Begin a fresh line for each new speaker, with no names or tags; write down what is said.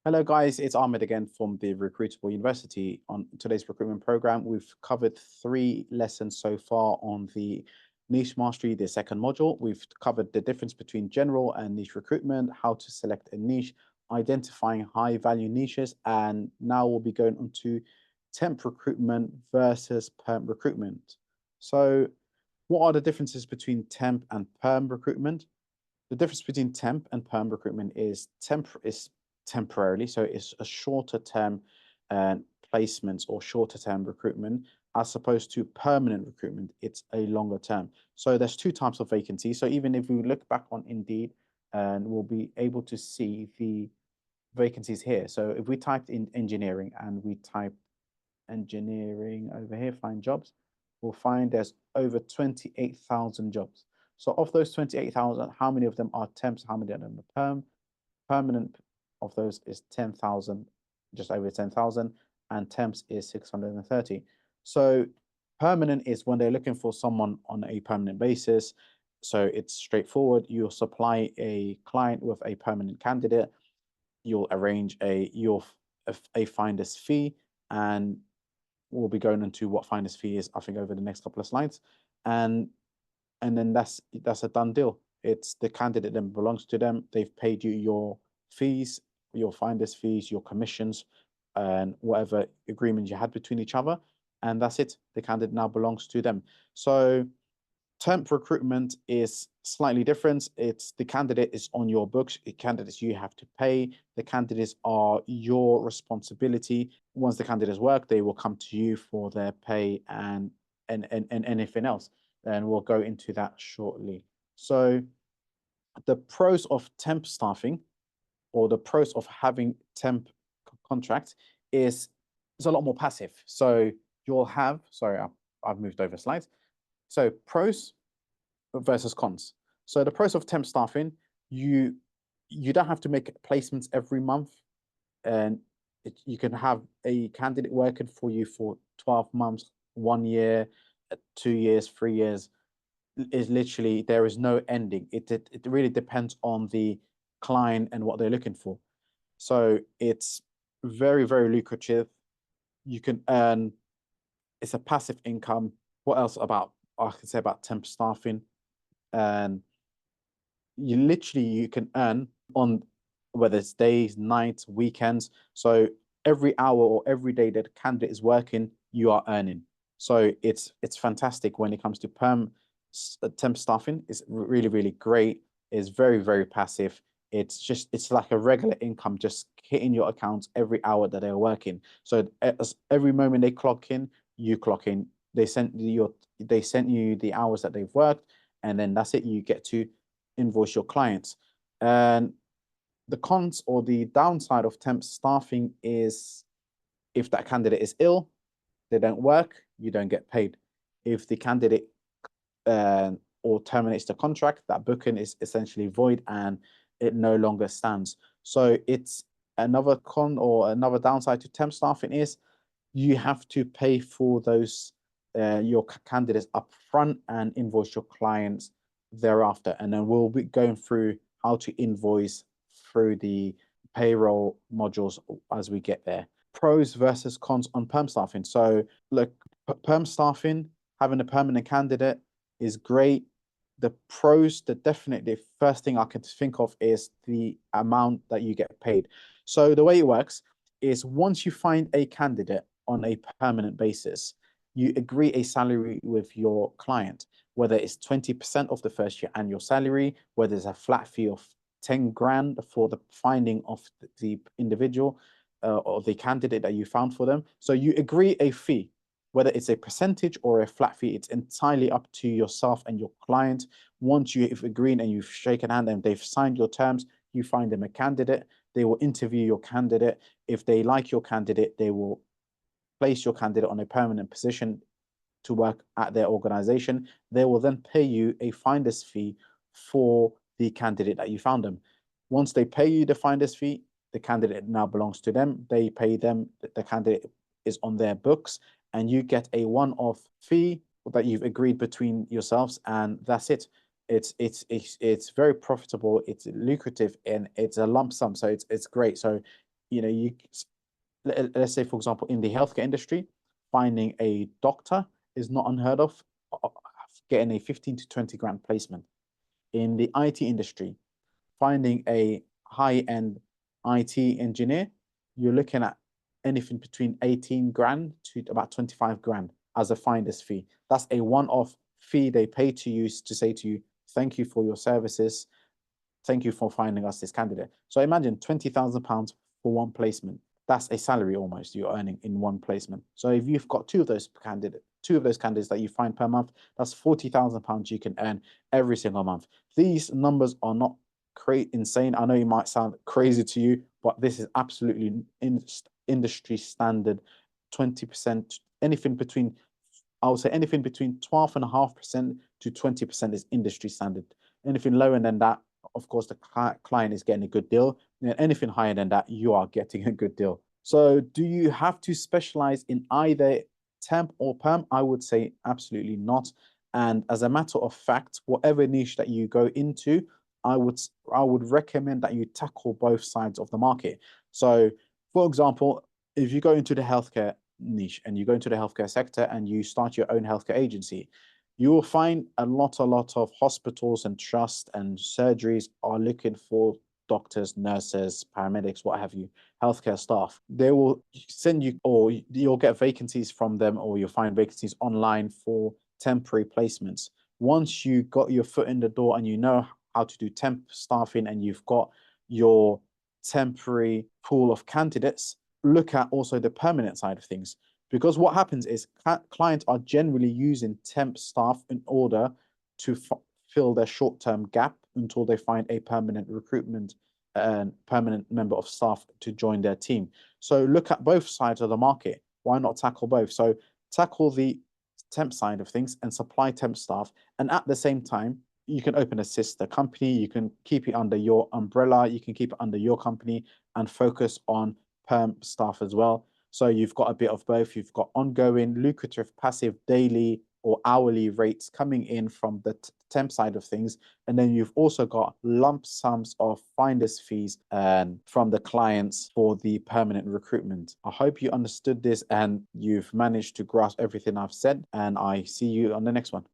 Hello guys, it's Ahmed again from the Recruitable University. On today's recruitment program, we've covered 3 lessons so far on the niche mastery, the second module. We've covered the difference between general and niche recruitment, how to select a niche, identifying high value niches, and now we'll be going on to temp recruitment versus perm recruitment. So what are the differences between temp and perm recruitment? The difference between temp and perm recruitment is temp is temporarily, so it's a shorter term placements or shorter term recruitment, as opposed to permanent recruitment. It's a longer term. So there's 2 types of vacancies. So even if we look back on Indeed, and we'll be able to see the vacancies here. So if we typed in engineering and we type engineering over here, find jobs, we'll find there's over 28,000 jobs. So of those 28,000, how many of them are temps? How many of them are perm? Permanent of those is 10,000, just over 10,000, and temps is 630. So permanent is when they're looking for someone on a permanent basis. So it's straightforward. You'll supply a client with a permanent candidate. You'll arrange a finder's fee, and we'll be going into what finder's fee is, I think, over the next couple of slides. And then that's a done deal. It's the candidate then belongs to them. They've paid you your fees, your finder's fees, your commissions, and whatever agreement you had between each other. And that's it. The candidate now belongs to them. So temp recruitment is slightly different. It's the candidate is on your books. The candidates you have to pay. The candidates are your responsibility. Once the candidates work, they will come to you for their pay and anything else. And we'll go into that shortly. So the pros of temp staffing, or the pros of having temp contract, is a lot more passive. So you'll have, sorry, I've moved over slides. So pros versus cons. So the pros of temp staffing, you don't have to make placements every month, and you can have a candidate working for you for 12 months, 1 year, 2 years, 3 years. Is literally, there is no ending. It really depends on the client and what they're looking for. So it's very, very lucrative. You can earn, it's a passive income. What else about I can say about temp staffing? And you can earn on whether it's days, nights, weekends. So every hour or every day that the candidate is working, you are earning. So it's fantastic when it comes to perm. Temp staffing is really, really great. It's very, very passive. It's like a regular income just hitting your accounts every hour that they're working. So every moment they clock in, you clock in. They sent you the hours that they've worked, and then that's it. You get to invoice your clients. And the cons or the downside of temp staffing is, if that candidate is ill, they don't work, you don't get paid. If the candidate or terminates the contract, that booking is essentially void and it no longer stands. So it's another con or another downside to temp staffing is you have to pay for those your candidates up front and invoice your clients thereafter. And then we'll be going through how to invoice through the payroll modules as we get there. Pros versus cons on perm staffing. So look, perm staffing, having a permanent candidate is great. The pros, the first thing I can think of is the amount that you get paid. So the way it works is, once you find a candidate on a permanent basis, you agree a salary with your client, whether it's 20% of the first year annual salary, whether it's a flat fee of 10 grand for the finding of the individual or the candidate that you found for them. So you agree a fee. Whether it's a percentage or a flat fee, it's entirely up to yourself and your client. Once you've agreed and you've shaken hand and they've signed your terms, you find them a candidate. They will interview your candidate. If they like your candidate, they will place your candidate on a permanent position to work at their organization. They will then pay you a finder's fee for the candidate that you found them. Once they pay you the finder's fee, the candidate now belongs to them. They pay them, the candidate is on their books, and you get a one-off fee that you've agreed between yourselves, and that's it. It's very profitable, it's lucrative, and it's a lump sum, so it's great. So let's say, for example, in the healthcare industry, finding a doctor is not unheard of, getting a 15 to 20 grand placement. In the IT industry, finding a high-end IT engineer, you're looking at anything between 18 grand to about 25 grand as a finder's fee. That's a one-off fee they pay to you to say to you, thank you for your services. Thank you for finding us this candidate. So imagine £20,000 for one placement. That's a salary almost you're earning in one placement. So if you've got two of those candidates that you find per month, that's £40,000 you can earn every single month. These numbers are not insane. I know it might sound crazy to you, but this is absolutely industry standard. 20%, anything between, I would say anything between 12.5% to 20% is industry standard. Anything lower than that, of course, the client is getting a good deal. And anything higher than that, you are getting a good deal. So do you have to specialize in either temp or perm? I would say absolutely not. And as a matter of fact, whatever niche that you go into, I would recommend that you tackle both sides of the market. So, for example, if you go into the healthcare niche and you go into the healthcare sector and you start your own healthcare agency, you will find a lot of hospitals and trusts and surgeries are looking for doctors, nurses, paramedics, what have you, healthcare staff. They will send you, or you'll get vacancies from them, or you'll find vacancies online for temporary placements. Once you got your foot in the door and you know how to do temp staffing and you've got your temporary pool of candidates, look at also the permanent side of things. Because what happens is clients are generally using temp staff in order to fill their short-term gap until they find a permanent recruitment and permanent member of staff to join their team. So look at both sides of the market. Why not tackle both? So tackle the temp side of things and supply temp staff. And at the same time, you can open a sister company. You can keep it under your umbrella. You can keep it under your company and focus on perm staff as well. So you've got a bit of both. You've got ongoing, lucrative, passive, daily or hourly rates coming in from the temp side of things. And then you've also got lump sums of finder's fees from the clients for the permanent recruitment. I hope you understood this and you've managed to grasp everything I've said. And I see you on the next one.